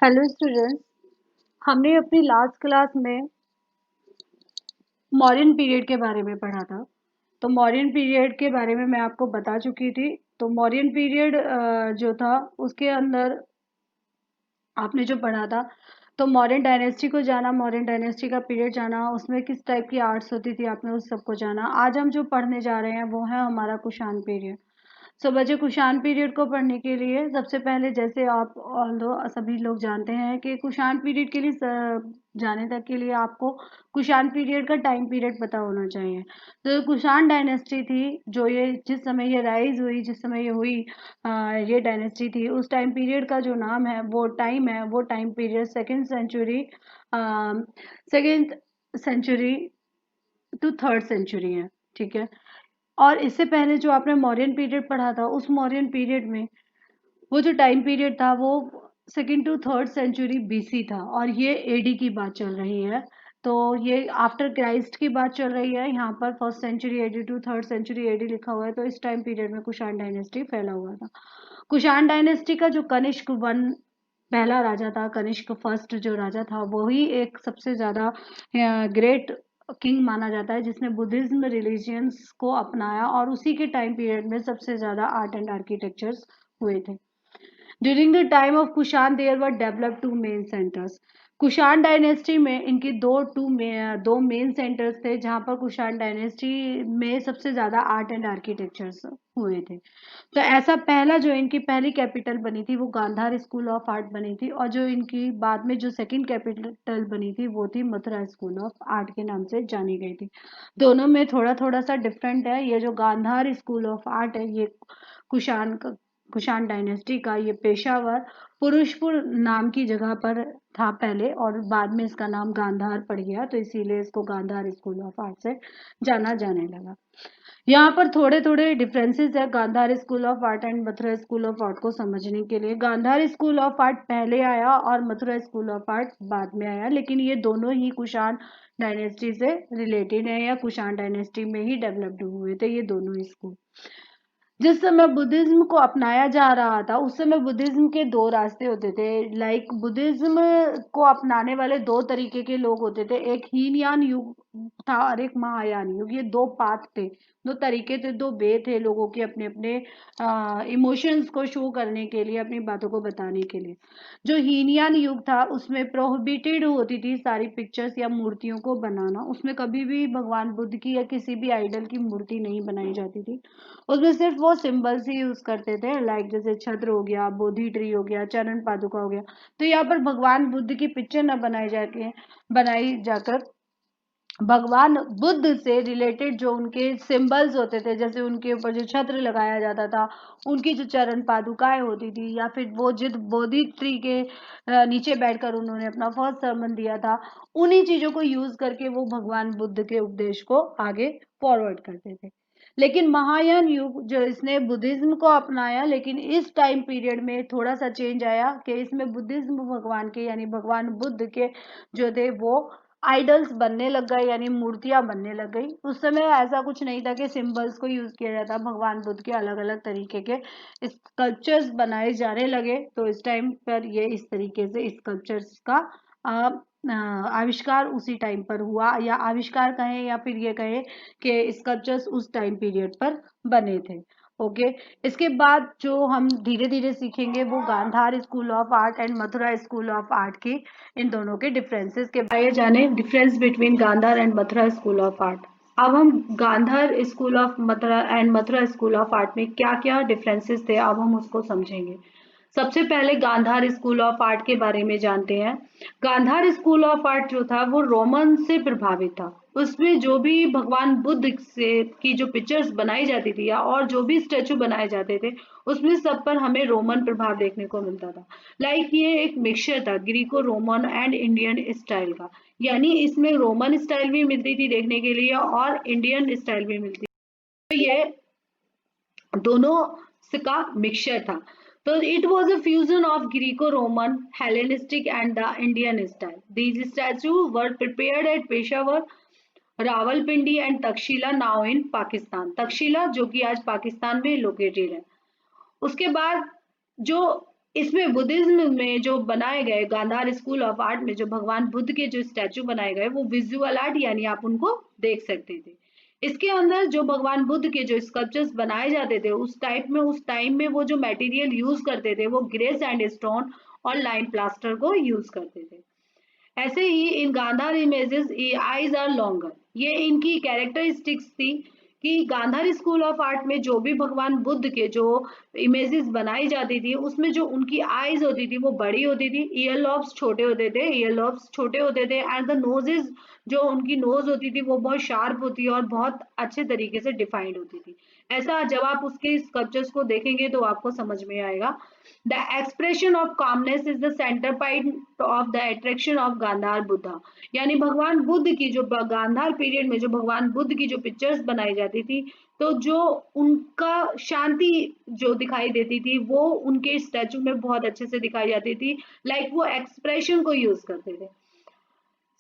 Hello students. हमने अपनी last class में मौर्यन पीरियड के बारे में पढ़ा था। तो मौर्यन पीरियड के बारे में मैं आपको बता चुकी थी। तो मौर्यन पीरियड जो था उसके अंदर आपने जो पढ़ा था, तो मौर्यन डायनेस्टी को जाना, मौर्यन डायनेस्टी का पीरियड जाना, उसमें किस टाइप की आर्ट्स होती थी आपने उस सबको जाना। आज हम जो पढ़ने जा रहे हैं वो है हमारा कुषाण पीरियड। सो बच्चे, कुषाण पीरियड को पढ़ने के लिए सबसे पहले, जैसे आप सभी लोग जानते हैं कि कुषाण पीरियड के लिए जाने तक के लिए आपको कुषाण पीरियड का टाइम पीरियड पता होना चाहिए। तो कुषाण डायनेस्टी थी, जो ये जिस समय ये राइज हुई, जिस समय ये हुई, ये डायनेस्टी थी, उस टाइम पीरियड का जो नाम है, वो time period second century to third century है। ठीक है। और इससे पहले जो आपने मौर्यन पीरियड पढ़ा था, उस मौर्यन पीरियड में वो जो टाइम पीरियड था वो second to third century BC था, और ये एडी की बात चल रही है। तो ये आफ्टर क्राइस्ट की बात चल रही है। यहाँ पर first century AD to third century AD लिखा हुआ है। तो इस टाइम पीरियड में कुषाण डायनेस्टी फैला हुआ था। कुषाण डायनेस्टी का जो कनिष्क वन पहला राजा था, कनिष्क फर्स्ट जो राजा था, वही एक सबसे ज्यादा ग्रेट किंग माना जाता है जिसने बुद्धिज्म रिलीजियंस को अपनाया, और उसी के टाइम पीरियड में सबसे ज्यादा आर्ट एंड आर्किटेक्चर्स हुए थे। During the time of Kushan, there were developed two main centers. Kushan dynasty में इनकी दो मेन सेंटर्स थे, जहां पर कुषाण डायनेस्टी में सबसे ज्यादा आर्ट एंड आर्किटेक्चर्स हुए थे। तो ऐसा पहला जो इनकी पहली कैपिटल बनी थी वो गांधार स्कूल ऑफ आर्ट बनी थी, और जो इनकी बाद में जो सेकंड कैपिटल बनी थी वो थी मथुरा स्कूल ऑफ आर्ट के नाम से जानी गई थी। दोनों में थोड़ा थोड़ा सा डिफरेंट है। ये जो गांधार स्कूल ऑफ आर्ट है, ये कुषाण कुषाण डायनेस्टी का, ये पेशावर पुरुषपुर नाम की जगह पर था पहले, और बाद में इसका नाम गांधार पड़ गया, तो इसीलिए इसको गांधार स्कूल ऑफ आर्ट से जाना जाने लगा। यहाँ पर थोड़े थोड़े डिफरेंसेस है Gandhara school of art and Mathura school of art को समझने के लिए। गांधार स्कूल ऑफ आर्ट पहले आया और मथुरा स्कूल ऑफ आर्ट बाद में आया, लेकिन ये दोनों ही कुषाण डायनेस्टी से रिलेटेड है, या कुषाण डायनेस्टी में ही डेवलप्ड हुए थे ये दोनों ही स्कूल। जिस समय बुद्धिज्म को अपनाया जा रहा था, उस समय बुद्धिज्म के दो रास्ते होते थे। लाइक बुद्धिज्म को अपनाने वाले दो तरीके के लोग होते थे, एक हीनयान युग था और एक महायान युग। ये दो पाथ थे, दो तरीके थे, दो वे थे लोगों के अपने अपने इमोशंस को शो करने के लिए, अपनी बातों को बताने के लिए। जो हीनयान युग था उसमें प्रोहिबिटेड होती थी सारी पिक्चर्स या मूर्तियों को बनाना। उसमें कभी भी भगवान बुद्ध की या किसी भी आइडल की मूर्ति नहीं बनाई जाती थी। उसमें सिर्फ वो सिंबल्स ही यूज करते थे, लाइक जैसे छत्र हो गया, बोधि ट्री हो गया, चरण पादुका हो गया। तो यहाँ पर भगवान बुद्ध की पिक्चर न बनाई जाकर भगवान बुद्ध से रिलेटेड जो उनके सिंबल्स होते थे, जैसे उनके ऊपर जो छत्र लगाया जाता था, उनकी जो चरण पादुकाएं होती थी, या फिर वो जिस बोधि ट्री के नीचे बैठकर उन्होंने अपना फर्स्ट सरमन दिया था, उन्हीं चीजों को यूज करके वो भगवान बुद्ध के उपदेश को आगे फॉरवर्ड करते थे। लेकिन महायान युग जो इसने बुद्धिज्म को अपनाया, लेकिन इस टाइम पीरियड में थोड़ा सा चेंज आया कि इसमें बुद्धिज्म भगवान के यानी भगवान बुद्ध के जो थे वो आइडल्स बनने लग गए, यानी मूर्तियां बनने लग गई। उस समय ऐसा कुछ नहीं था कि सिंबल्स को यूज किया जाता। भगवान बुद्ध के अलग अलग तरीके के स्कल्पचर्स बनाए जाने लगे। तो इस टाइम पर ये इस तरीके से स्कल्पचर्स का आविष्कार उसी टाइम पर हुआ, या आविष्कार कहें या फिर ये कहें कि स्कल्पचर्स उस टाइम पीरियड पर बने थे। ओके। इसके बाद जो हम धीरे धीरे सीखेंगे वो Gandhara school of art and Mathura school of art की, इन दोनों के डिफरेंसेस के बारे जाने, difference between Gandhara and Mathura school of art. अब हम Gandhara school of Mathura and Mathura school of art में क्या क्या डिफरेंसेस थे, अब हम उसको समझेंगे। सबसे पहले गांधार स्कूल ऑफ आर्ट के बारे में जानते हैं। गांधार स्कूल ऑफ आर्ट जो था वो रोमन से प्रभावित था। उसमें जो भी भगवान बुद्ध से की जो पिक्चर्स बनाई जाती थी, या और जो भी स्टेचू बनाए जाते थे, उसमें सब पर हमें रोमन प्रभाव देखने को मिलता था। लाइक ये एक मिक्सचर था Greco Roman and Indian style का, यानी इसमें रोमन स्टाइल भी मिलती थी देखने के लिए और इंडियन स्टाइल भी मिलती थी। तो ये दोनों का मिक्सचर था। तो it was a fusion of Greco Roman, Hellenistic and the Indian style. These statue were prepared at Peshawar, Rawalpindi and Taxila now in Pakistan. Taxila जो कि आज पाकिस्तान में लोकेटेड है। उसके बाद जो इसमें बुद्धिज्म में जो बनाए गए गांधार स्कूल ऑफ आर्ट में जो भगवान बुद्ध के जो स्टैचू बनाए गए वो विजुअल आर्ट यानी आप उनको देख सकते थे। इसके अंदर जो भगवान बुद्ध के जो स्कल्पचर्स बनाए जाते थे उस टाइम में वो जो मटेरियल यूज करते थे वो ग्रे सैंड स्टोन और लाइम प्लास्टर को यूज करते थे। ऐसे ही इन Gandhara images eyes are longer, ये इनकी कैरेक्टरिस्टिक्स थी कि गांधार स्कूल ऑफ आर्ट में जो भी भगवान बुद्ध के जो इमेजेस बनाई जाती थी उसमें जो उनकी आईज होती थी वो बड़ी होती थी, ईयर लॉब्स छोटे होते थे एंड द नोजेस जो उनकी नोज होती थी वो बहुत शार्प होती है और बहुत अच्छे तरीके से डिफाइंड होती थी। ऐसा जब आप उसके स्कल्पचर्स को देखेंगे तो आपको समझ में आएगा। The expression of calmness is the centre point of the attraction of Gandhara Buddha, यानी भगवान बुद्ध की जो गांधार पीरियड में जो भगवान बुद्ध की जो पिक्चर्स बनाई जाती थी तो जो उनका शांति जो दिखाई देती थी वो उनके स्टैचू में बहुत अच्छे से दिखाई जाती थी। लाइक वो एक्सप्रेशन को यूज करते थे।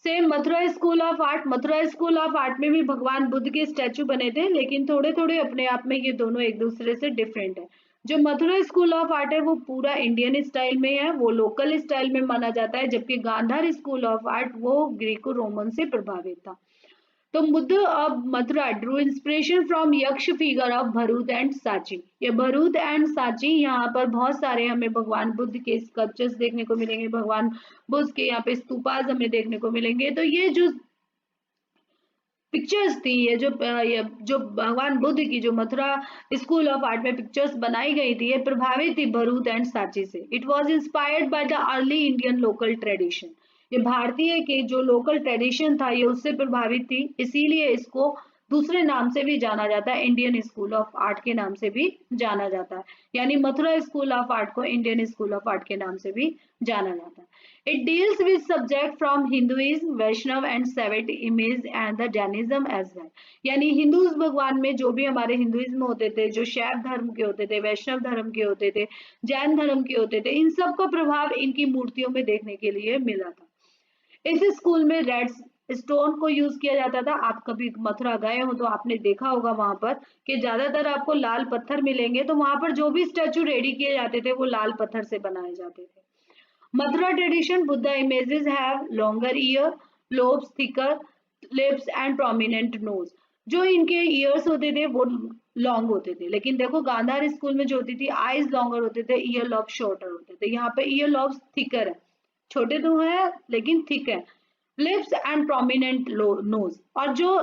Same Mathura school of art में भी भगवान बुद्ध के स्टैचू बने थे लेकिन थोड़े थोड़े अपने आप में ये दोनों एक दूसरे से डिफरेंट है। जो मथुरा स्कूल ऑफ आर्ट है वो पूरा इंडियन स्टाइल में है, वो लोकल स्टाइल में माना जाता है, जबकि गांधार स्कूल ऑफ आर्ट वो ग्रीको रोमन से प्रभावित था। तो Buddha of Mathura drew inspiration from yaksha figure of Bharuch and Sanchi. ये भरूच एंड सांची यहाँ पर बहुत सारे हमें भगवान बुद्ध के स्कल्पचर्स देखने को मिलेंगे, भगवान बुद्ध के यहाँ पे स्तूपास हमें देखने को मिलेंगे। तो ये जो पिक्चर्स थी, ये जो भगवान बुद्ध की जो मथुरा स्कूल ऑफ आर्ट में पिक्चर्स बनाई गई थी ये प्रभावित थी भरूच एंड सांची से। It was inspired by the early Indian local tradition, ये भारतीय के जो लोकल ट्रेडिशन था ये उससे प्रभावित थी, इसीलिए इसको दूसरे नाम से भी जाना जाता है, इंडियन स्कूल ऑफ आर्ट के नाम से भी जाना जाता है। यानी मथुरा स्कूल ऑफ आर्ट को इंडियन स्कूल ऑफ आर्ट के नाम से भी जाना जाता है। It deals with subject from Hinduism, Vaishnav and Saivid image and the Jainism as well. यानी हिंदूज भगवान में जो भी हमारे हिंदुइज्म होते थे, जो शैव धर्म के होते थे, वैष्णव धर्म के होते थे, जैन धर्म के होते थे, इन सब का प्रभाव इनकी मूर्तियों में देखने के लिए मिला था। इस स्कूल में रेड स्टोन को यूज किया जाता था। आप कभी मथुरा गए हो तो आपने देखा होगा वहां पर कि ज्यादातर आपको लाल पत्थर मिलेंगे, तो वहां पर जो भी स्टैचू रेडी किए जाते थे वो लाल पत्थर से बनाए जाते थे। Mathura tradition, Buddha images have longer ear, lobes, thicker lips and prominent nose. जो इनके ईयर्स होते थे वो लॉन्ग होते थे, लेकिन देखो गांधार स्कूल में जो होती थी आईज लॉन्गर होते थे, ईयर लॉब शॉर्टर होते थे। यहाँ पे ईयर लॉब्स थिकर है, छोटे तो है लेकिन थिक है। लिप्स एंड प्रोमिनेंट नोज, और जो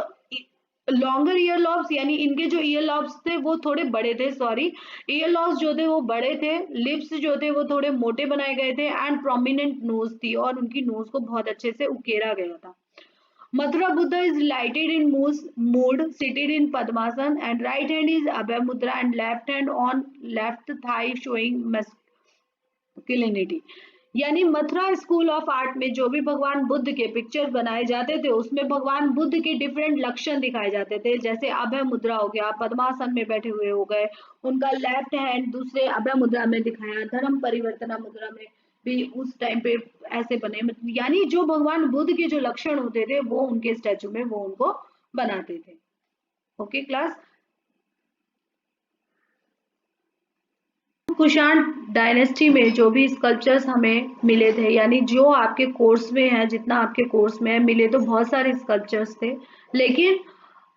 लॉन्गर ईयर लॉब्स यानी इनके जो ईयर लॉब्स थे वो थोड़े बड़े थे, सॉरी, ईयर लॉब्स जो थे वो बड़े थे, लिप्स जो थे वो थोड़े मोटे बनाए गए थे एंड प्रोमिनेंट नोज थी और उनकी नोज को बहुत अच्छे से उकेरा गया था। Mathura Buddha is lighted in mood, seated in Padmasan, and right hand is Abhay Mudra and left hand on left thigh showing masculinity। यानी मथुरा स्कूल ऑफ आर्ट में जो भी भगवान बुद्ध के पिक्चर बनाए जाते थे उसमें भगवान बुद्ध के डिफरेंट लक्षण दिखाए जाते थे, जैसे अभय मुद्रा हो गया, पद्मासन में बैठे हुए हो गए, उनका लेफ्ट हैंड दूसरे अभय मुद्रा में दिखाया, धर्म परिवर्तना मुद्रा में भी उस टाइम पे ऐसे बने, यानी जो भगवान बुद्ध के जो लक्षण होते थे वो उनके स्टैचू में वो उनको बनाते थे। ओके क्लास, कुषाण डायनेस्टी में जो भी स्कल्पचर्स हमें मिले थे, यानी जो आपके कोर्स में है, जितना आपके कोर्स में है, मिले तो बहुत सारे स्कल्पचर्स थे, लेकिन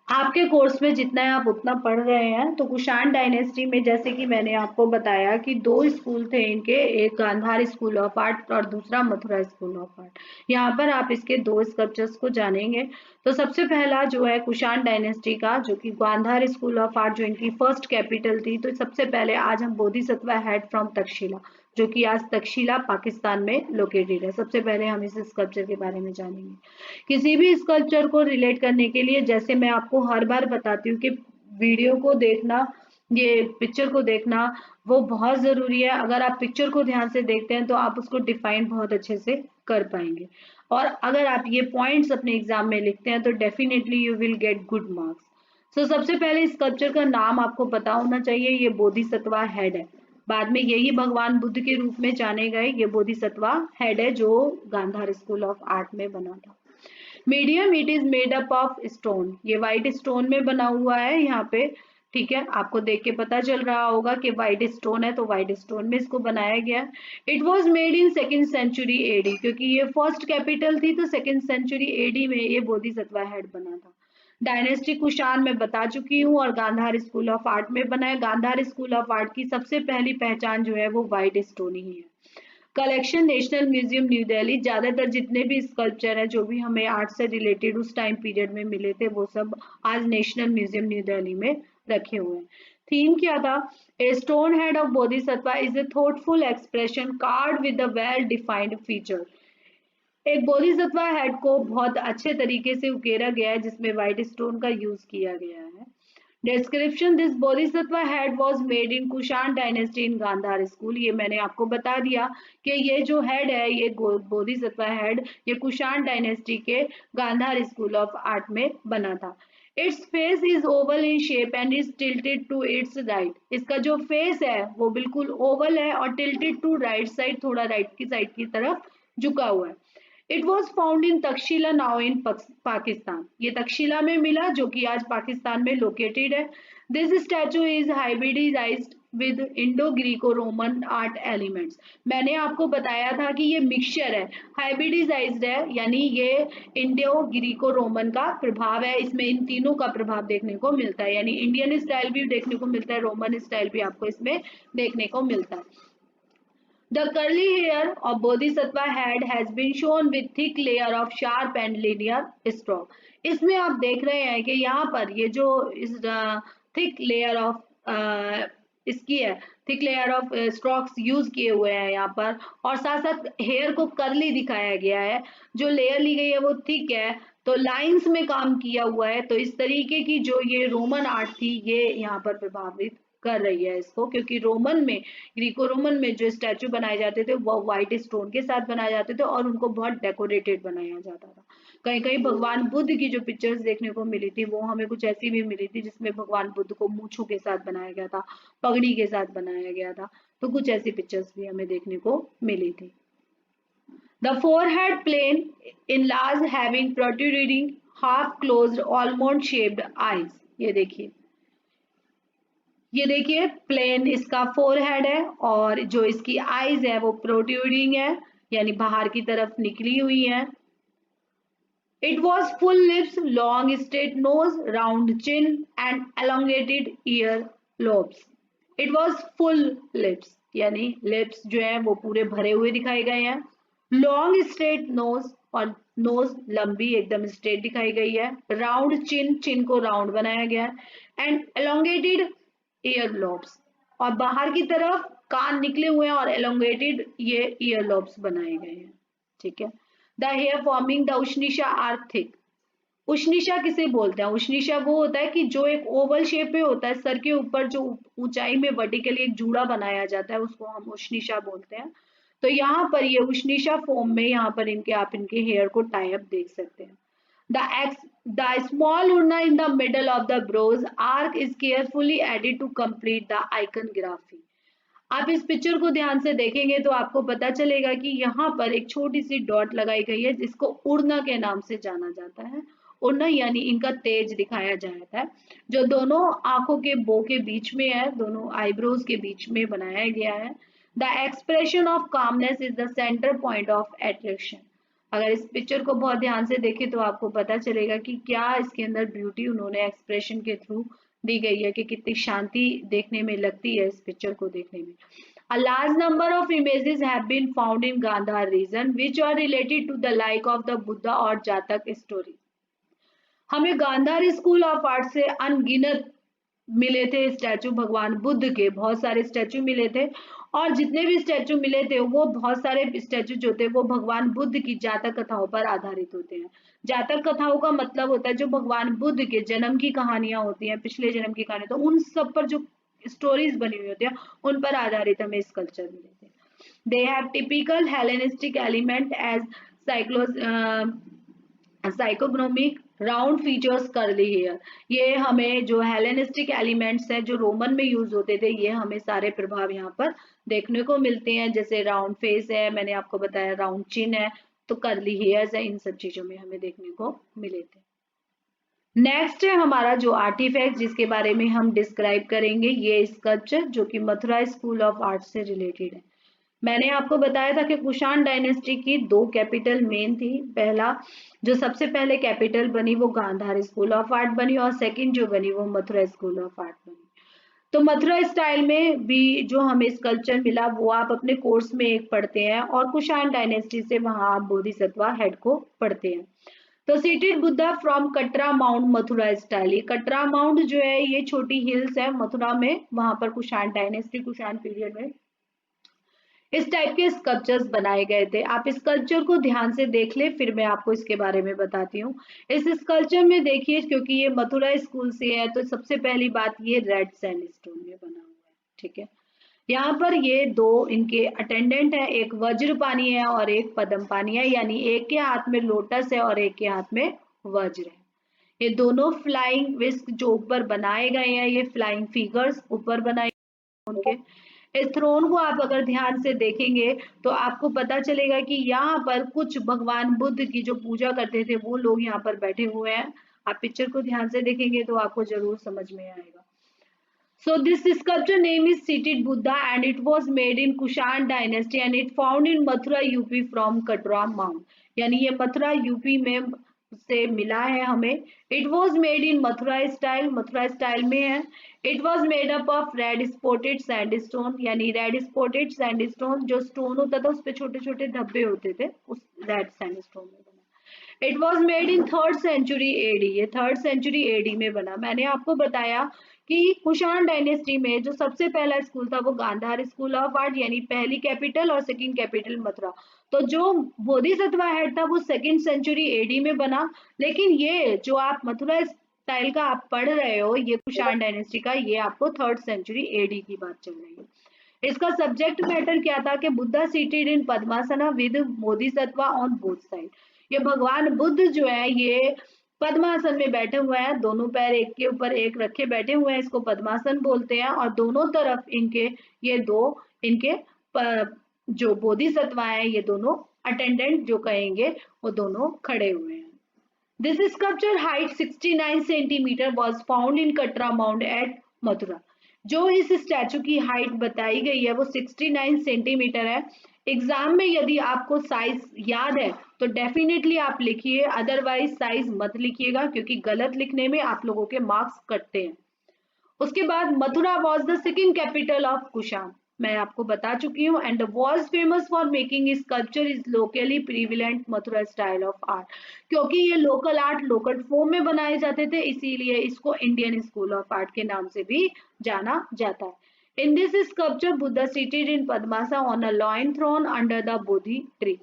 आपके कोर्स में जितना है आप उतना पढ़ रहे हैं। तो कुषाण डायनेस्टी में जैसे कि मैंने आपको बताया कि दो स्कूल थे इनके, एक गांधार स्कूल ऑफ आर्ट और दूसरा मथुरा स्कूल ऑफ आर्ट। यहाँ पर आप इसके दो स्कल्पचर्स को जानेंगे। तो सबसे पहला जो है कुषाण डायनेस्टी का, जो कि गांधार स्कूल ऑफ आर्ट जो इनकी फर्स्ट कैपिटल थी, तो सबसे पहले आज हम बोधिसत्व हेड फ्रॉम तक्षशिला, जो कि आज तक्षशिला पाकिस्तान में लोकेटेड है, सबसे पहले हम इस स्कल्पचर के बारे में जानेंगे। किसी भी स्कल्पचर को रिलेट करने के लिए जैसे मैं आपको हर बार बताती हूँ कि वीडियो को देखना, ये पिक्चर को देखना वो बहुत जरूरी है। अगर आप पिक्चर को ध्यान से देखते हैं तो आप उसको डिफाइन बहुत अच्छे से कर पाएंगे, और अगर आप ये पॉइंट्स अपने एग्जाम में लिखते हैं तो definitely you will get good marks. So सबसे पहले स्कल्पचर का नाम आपको पता होना चाहिए, ये बोधिसत्वा हेड है, बाद में यही भगवान बुद्ध के रूप में जाने गए, ये बोधिसत्वा हेड है जो गांधार स्कूल ऑफ आर्ट में बना था। Medium, it is made up of stone, ये व्हाइट स्टोन में बना हुआ है यहाँ पे। ठीक है, आपको देख के पता चल रहा होगा कि व्हाइट स्टोन है, तो व्हाइट स्टोन में इसको बनाया गया। It was made in second century AD, क्योंकि ये फर्स्ट कैपिटल थी तो सेकेंड सेंचुरी एडी में ये बोधिसत्वा हेड बना था। डायनेस्टी कुषाण में बता चुकी हूँ, और गांधार स्कूल ऑफ आर्ट में बना है। गांधार स्कूल ऑफ आर्ट की सबसे पहली पहचान जो है वो व्हाइट स्टोन ही है। Collection national museum new Delhi, ज्यादातर जितने भी स्कल्पचर है जो भी हमें आर्ट से रिलेटेड उस टाइम पीरियड में मिले थे वो सब आज नेशनल म्यूजियम न्यू दिल्ली में रखे हुए हैं। थीम क्या था? A stone head of Bodhisattva is a thoughtful expression card with a well defined feature. एक बोधिसत्वा हेड को बहुत अच्छे तरीके से उकेरा गया है जिसमें व्हाइट स्टोन का यूज किया गया है। Description, this bodhisattva head was made in Kushan dynasty in Gandhara school. ये मैंने आपको बता दिया कि ये जो हेड है, ये बोधिसत्वा हेड ये कुषाण डायनेस्टी के गांधार स्कूल ऑफ आर्ट में बना था। Its face is oval in shape and is tilted to its right. इसका जो फेस है वो बिल्कुल ओवल है और टिल्टेड टू राइट साइड, थोड़ा राइट की साइड की तरफ झुका हुआ है। It was found in Taxila now in Pakistan. ये तक्षशिला में मिला जो कि आज पाकिस्तान में लोकेटेड है। This statue is hybridised with Indo Greco Roman art elements. मैंने आपको बताया था कि ये मिक्सचर है, हाइब्रिडाइज्ड है, यानी ये इंडो ग्रीको रोमन का प्रभाव है। इसमें इन तीनों का प्रभाव देखने को मिलता है, यानी इंडियन स्टाइल भी देखने को मिलता है, रोमन स्टाइल भी आपको इसमें देखने को मिलता है। The curly hair of Bodhisattva head has been shown with thick layer of sharp and linear stalk. इसमें आप देख रहे हैं कि यहाँ पर ये जो इस थिक लेयर ऑफ इसकी है, thick layer of strokes use किए हुए हैं यहाँ पर, और साथ साथ हेयर को कर्ली दिखाया गया है। जो लेयर ली गई है वो थिक है, तो लाइंस में काम किया हुआ है। तो इस तरीके की जो ये रोमन आर्ट थी ये यहाँ पर प्रभावित कर रही है इसको, क्योंकि रोमन में, ग्रीको रोमन में जो स्टैचू बनाए जाते थे वो व्हाइट स्टोन के साथ बनाए जाते थे और उनको बहुत डेकोरेटेड बनाया जाता था। कहीं कहीं भगवान बुद्ध की जो पिक्चर्स देखने को मिली थी वो हमें कुछ ऐसी भी मिली थी जिसमें भगवान बुद्ध को मूंछों के साथ बनाया गया था, पगड़ी के साथ बनाया गया था। तो कुछ ऐसी पिक्चर्स भी हमें देखने को मिली थी। The forehead plane enlarged having protruding half closed almond shaped eyes। ये देखिए प्लेन इसका फोरहेड है और जो इसकी आईज है वो प्रोट्रूडिंग है, यानी बाहर की तरफ निकली हुई है। It was full lips, long straight nose, round chin and elongated ear lobes. It was full lips, यानी लिप्स जो है वो पूरे भरे हुए दिखाए गए हैं। लॉन्ग स्ट्रेट नोज, और नोज लंबी एकदम स्ट्रेट दिखाई गई है। राउंड चिन, चिन को राउंड बनाया गया है। एंड एलोंगेटेड ईयर लोब्स, और बाहर की तरफ कान निकले हुए हैं और एलोंगेटेड ये ईयर लोब्स बनाए गए हैं। ठीक है। The hair forming the ushnisha are thick. Ushnisha किसे बोलते हैं? उशनिशा वो होता है कि जो एक ओवल शेप में होता है, सर के ऊपर जो ऊंचाई में वर्टिकली एक जूड़ा बनाया जाता है उसको हम उशनिशा बोलते हैं। तो यहाँ पर ये उशनिशा फॉर्म में यहाँ पर इनके आप इनके हेयर को टाई अप देख सकते हैं। The small urna in the middle of the brows arc is carefully added to complete the iconography। आप इस पिक्चर को ध्यान से देखेंगे तो आपको पता चलेगा कि यहाँ पर एक छोटी सी डॉट लगाई गई है जिसको उड़ना के नाम से जाना जाता है। उड़ना यानी इनका तेज दिखाया जाता है, जो दोनों आंखों के बो के बीच में है, दोनों आईब्रोज के बीच में बनाया गया है। The expression of calmness is the centre point of attraction. अगर इस पिक्चर को बहुत ध्यान से देखें तो आपको पता चलेगा कि क्या इसके अंदर ब्यूटी उन्होंने एक्सप्रेशन के थ्रू दी गई है, कि कितनी शांति देखने में लगती है इस पिक्चर को देखने में। A large number of images have been found in Gandhar region which are related to the life of the Buddha और जातक story। हमें गांधार स्कूल ऑफ आर्ट से अनगिनत मिले थे स्टैचू भगवान बुद्ध के, बहुत सारे स्टैचू मिले थे, और जितने भी स्टैचू मिले थे वो बहुत सारे स्टैचू जो थे वो भगवान बुद्ध की जातक कथाओं पर आधारित होते हैं। जातक कथाओं का मतलब होता है जो भगवान बुद्ध के जन्म की कहानियां होती हैं, पिछले जन्म की कहानी, तो उन सब पर जो स्टोरीज बनी हुई होती है उन पर आधारित हमें स्कल्पचर मिले थे। They have typical Hellenistic element as cyclo psychognomic round features curly hair. ये हमें जो हेलेनिस्टिक एलिमेंट्स हैं जो रोमन में यूज होते थे ये हमें सारे प्रभाव यहाँ पर देखने को मिलते हैं, जैसे राउंड फेस है, मैंने आपको बताया राउंड चिन है, तो कर्ली हेयर्स है, इन सब चीजों में हमें देखने को मिले थे। नेक्स्ट है हमारा जो आर्टिफैक्ट जिसके बारे में हम डिस्क्राइब करेंगे, ये स्कल्पचर जो कि मथुरा स्कूल ऑफ आर्ट से रिलेटेड है। मैंने आपको बताया था कि कुषाण डायनेस्टी की दो कैपिटल मेन थी। पहला जो सबसे पहले कैपिटल बनी वो गांधार स्कूल ऑफ आर्ट बनी, और सेकंड जो बनी वो मथुरा स्कूल ऑफ आर्ट बनी। तो मथुरा स्टाइल में भी जो हमें स्कल्पचर मिला वो आप अपने कोर्स में एक पढ़ते हैं, और कुषाण डायनेस्टी से वहां आप बोधिसत्वा हेड को पढ़ते हैं। तो seated Buddha from Katra mount Mathura style, ये कटरा माउंट जो है ये छोटी हिल्स है मथुरा में, वहां पर कुषाण डायनेस्टी कुषाण पीरियड में इस टाइप के स्कल्पचर्स बनाए गए थे। आप स्कल्पचर को ध्यान से देख ले, फिर मैं आपको इसके बारे में बताती हूँ। इस स्कल्पचर में देखिए, क्योंकि ये मथुरा स्कूल से है तो सबसे पहली बात ये रेड सैंडस्टोन में बना हुआ है, ठीक है। यहाँ पर ये दो इनके अटेंडेंट है, एक वज्रपानी है और एक पद्मपानी है, यानी एक के हाथ में लोटस है और एक के हाथ में वज्र है। ये दोनों फ्लाइंग विस्क जो ऊपर बनाए गए हैं, ये फ्लाइंग फिगर्स ऊपर बनाए उनके। इस थ्रोन को आप अगर ध्यान से देखेंगे तो आपको पता चलेगा कि यहाँ पर कुछ भगवान बुद्ध की जो पूजा करते थे वो लोग यहाँ पर बैठे हुए हैं। आप पिक्चर को ध्यान से देखेंगे तो आपको जरूर समझ में आएगा। So this sculpture name is seated Buddha and it was made in Kushan dynasty and it found in Mathura UP from Katra Mount. यानी ये मथुरा यूपी में से मिला है हमें। It was made in Mathura style में है। It was made up of red spotted sandstone, यानी रेड स्पॉटेड सैंडस्टोन, जो स्टोन होता था उस पे छोटे छोटे धब्बे होते थे, उस रेड सैंडस्टोन में बना। It was made in third century AD, ये थर्ड सेंचुरी एडी में बना। मैंने आपको बताया कि कुषाण डायनेस्टी में जो सबसे पहला स्कूल था वो गांधार स्कूल ऑफ आर्ट, यानी पहली कैपिटल और सेकंड कैपिटल मथुरा। तो जो बोधिसत्वा हेड था वो सेकंड सेंचुरी एडी में बना। लेकिन ये जो आप मथुरा स्टाइल का आप पढ़ रहे हो, ये कुषाण डायनेस्टी का, ये आपको थर्ड सेंचुरी एडी की बात चल रही है। इसका सब्जेक्ट मैटर क्या था कि Buddha seated in padmasana with Bodhisattva on both side. ये भगवान बुद्ध जो है ये पद्मासन में बैठे हुए हैं, दोनों पैर एक के ऊपर एक रखे बैठे हुए हैं, इसको पद्मासन बोलते हैं। और दोनों तरफ इनके ये दो इनके जो बोधिसत्वा है, ये दोनों अटेंडेंट जो कहेंगे वो दोनों खड़े हुए हैं। This sculpture height 69 centimeter was found in Katra Mount at Mathura. जो इस स्टैचू की हाइट बताई गई है वो 69 सेंटीमीटर है। एग्जाम में यदि आपको साइज याद है तो डेफिनेटली आप लिखिए, अदरवाइज साइज मत लिखिएगा क्योंकि गलत लिखने में आप लोगों के मार्क्स कटते हैं। उसके बाद Mathura was the second capital of Kushan, मैं आपको बता चुकी हूँ। And was famous for making sculpture is locally prevalent Mathura style of art, क्योंकि ये लोकल आर्ट लोकल फॉर्म में बनाए जाते थे, इसीलिए इसको इंडियन स्कूल ऑफ आर्ट के नाम से भी जाना जाता है। In this sculpture Buddha seated in padmasana on a lion throne under the Bodhi tree.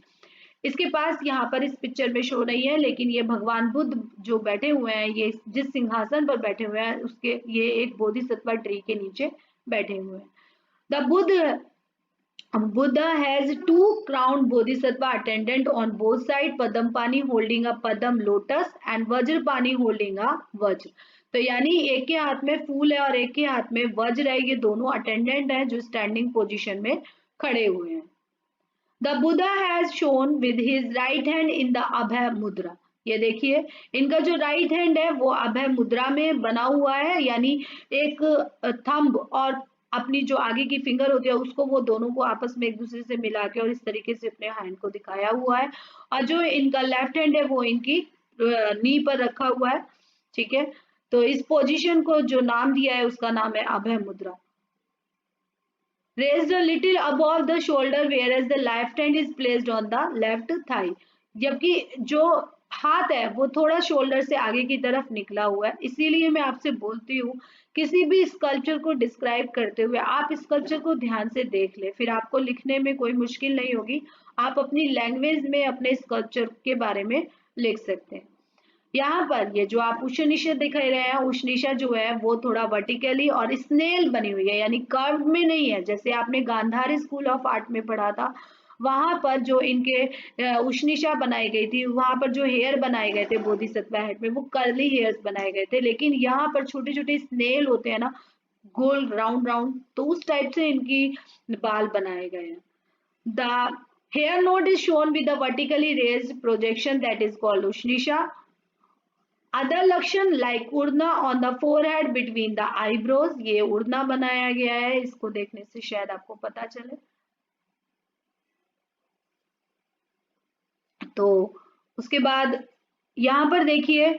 इसके पास यहाँ पर इस पिक्चर में शो नहीं है, लेकिन ये भगवान बुद्ध जो बैठे हुए हैं, ये जिस सिंहासन पर बैठे हुए हैं उसके ये एक बोधिसत्व ट्री के नीचे बैठे हुए हैं। The Buddha has two crowned bodhisattva attendant on both sides, Padmpani holding a Padam lotus and Vajrapani holding a Vajra। तो यानी एक के हाथ में फूल है और एक के हाथ में वज्र है, ये दोनों अटेंडेंट हैं जो स्टैंडिंग पोजीशन में खड़े हुए हैं। The Buddha has shown with his right hand in the abhaya mudra. ये देखिए इनका जो राइट हैंड है वो अभय मुद्रा में बना हुआ है, यानी एक थंब और अपनी जो आगे की फिंगर होती है उसको वो दोनों को आपस में एक दूसरे से मिला के और इस तरीके से अपने हैंड को दिखाया हुआ है। और जो इनका लेफ्ट हैंड है वो इनकी नी पर रखा हुआ है, ठीक है। तो इस पोजीशन को जो नाम दिया है उसका नाम है अभय मुद्रा। Raised a little above the shoulder whereas the left hand is placed on the left thigh, जबकि जो हाथ है वो थोड़ा शोल्डर से आगे की तरफ निकला हुआ है। इसीलिए मैं आपसे बोलती हूँ किसी भी स्कल्पचर को डिस्क्राइब करते हुए आप स्कल्पचर को ध्यान से देख ले, फिर आपको लिखने में कोई मुश्किल नहीं होगी। आप अपनी लैंग्वेज में अपने स्कल्पचर के बारे में लिख सकते हैं। यहाँ पर ये जो आप उषनिषा दिख रहे हैं, उषनिषा जो है वो थोड़ा वर्टिकली और स्नेल बनी हुई है, यानी कर्व में नहीं है। जैसे आपने गांधार स्कूल ऑफ आर्ट में पढ़ा था, वहां पर जो इनके उषनिषा बनाई गई थी, वहां पर जो हेयर बनाए गए थे बोधिसत्वा हेड में वो कर्ली हेयर्स बनाए गए थे, लेकिन यहाँ पर छोटे छोटे स्नेल होते हैं ना, गोल राउंड राउंड, तो उस टाइप से इनकी बाल बनाए गए हैं। The hair knot is shown with the vertically raised projection that is called ushnisha. Other lakshan like urna on the forehead between the eyebrows, ये उड़ना बनाया गया है, इसको देखने से शायद आपको पता चले। तो उसके बाद यहाँ पर देखिए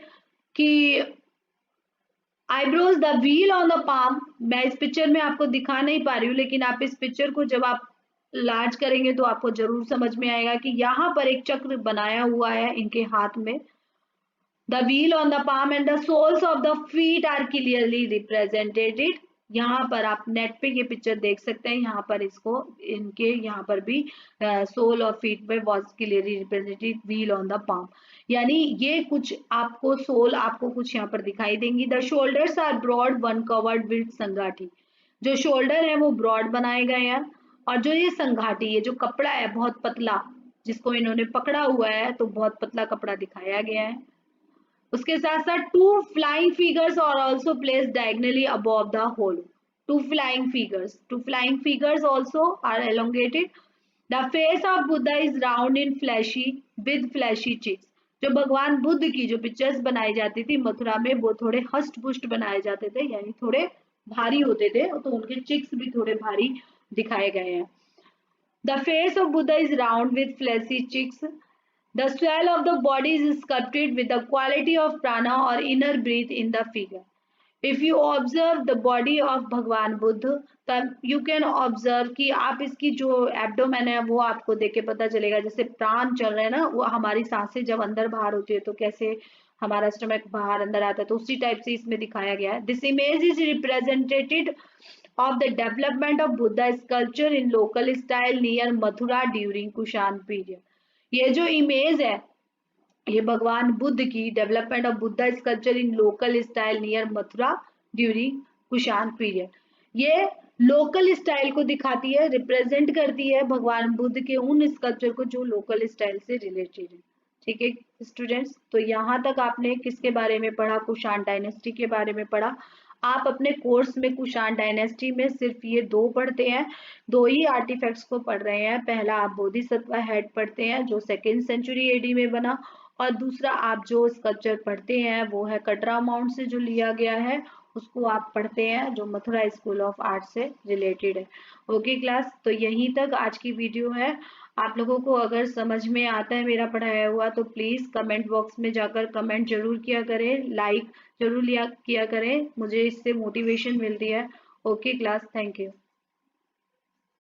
कि eyebrows the wheel on the palm, मैं इस पिक्चर में आपको दिखा नहीं पा रही हूँ, लेकिन आप इस पिक्चर को जब आप लार्ज करेंगे तो आपको जरूर समझ में आएगा कि यहाँ पर एक चक्र बनाया हुआ है इनके हाथ में। The wheel on the palm and the soles of the feet are clearly represented। यहाँ पर आप नेट पे ये पिक्चर देख सकते हैं, यहाँ पर इसको इनके यहाँ पर भी सोल और फीट पे was clearly represented wheel on the palm, यानी ये कुछ आपको सोल आपको कुछ यहाँ पर दिखाई देंगी। The shoulders are broad one covered with sanghati, जो शोल्डर है वो ब्रॉड बनाए गए हैं, और जो ये संघाटी ये जो कपड़ा है बहुत पतला जिसको इन्होंने पकड़ा हुआ है, तो बहुत पतला कपड़ा दिखाया गया है। उसके साथ साथ two flying figures are also placed diagonally above the hole, two flying figures also are elongated. The face of Buddha is round in fleshy with fleshy cheeks, जो भगवान बुद्ध की जो पिक्चर्स बनाई जाती थी मथुरा में वो थोड़े हष्ट पुष्ट बनाए जाते थे, यानी थोड़े भारी होते थे, तो उनके चिक्स भी थोड़े भारी दिखाए गए हैं। The face of Buddha is round with fleshy cheeks. The swell of the body is sculpted with the quality of prana or inner breath in the figure. If you observe the body of भगवान बुद्ध, तब you can observe कि आप इसकी जो abdomen है वो आपको देख के पता चलेगा, जैसे प्राण चल रहे हैं ना, वो हमारी सांसें जब अंदर बाहर होती है तो कैसे हमारा स्टमक बाहर अंदर आता है, तो उसी टाइप से इसमें दिखाया गया है। This image is represented of the development of Buddha sculpture in local style near Mathura during Kushan period। ये जो इमेज है ये भगवान बुद्ध की development of Buddha sculpture in local style near Mathura during Kushan period, ये लोकल स्टाइल को दिखाती है, रिप्रेजेंट करती है भगवान बुद्ध के उन स्कल्पचर को जो लोकल स्टाइल से रिलेटेड है। ठीक है स्टूडेंट्स, तो यहाँ तक आपने किसके बारे में पढ़ा, कुषाण डायनेस्टी के बारे में पढ़ा। आप अपने कोर्स में कुषाण डायनेस्टी में सिर्फ ये दो पढ़ते हैं, दो ही आर्टिफैक्ट्स को पढ़ रहे हैं। पहला आप बोधिसत्व हेड पढ़ते हैं जो 2nd सेंचुरी एडी में बना, और दूसरा आप जो स्कल्पचर पढ़ते हैं वो है कटरा माउंट से जो लिया गया है, उसको आप पढ़ते हैं जो मथुरा स्कूल ऑफ आर्ट से रिलेटेड है। ओके क्लास, तो यहीं तक आज की वीडियो है। आप लोगों को अगर समझ में आता है मेरा पढ़ाया हुआ तो प्लीज कमेंट बॉक्स में जाकर कमेंट जरूर किया करें, लाइक जरूर किया करें, मुझे इससे मोटिवेशन मिलती है। Okay class, thank you.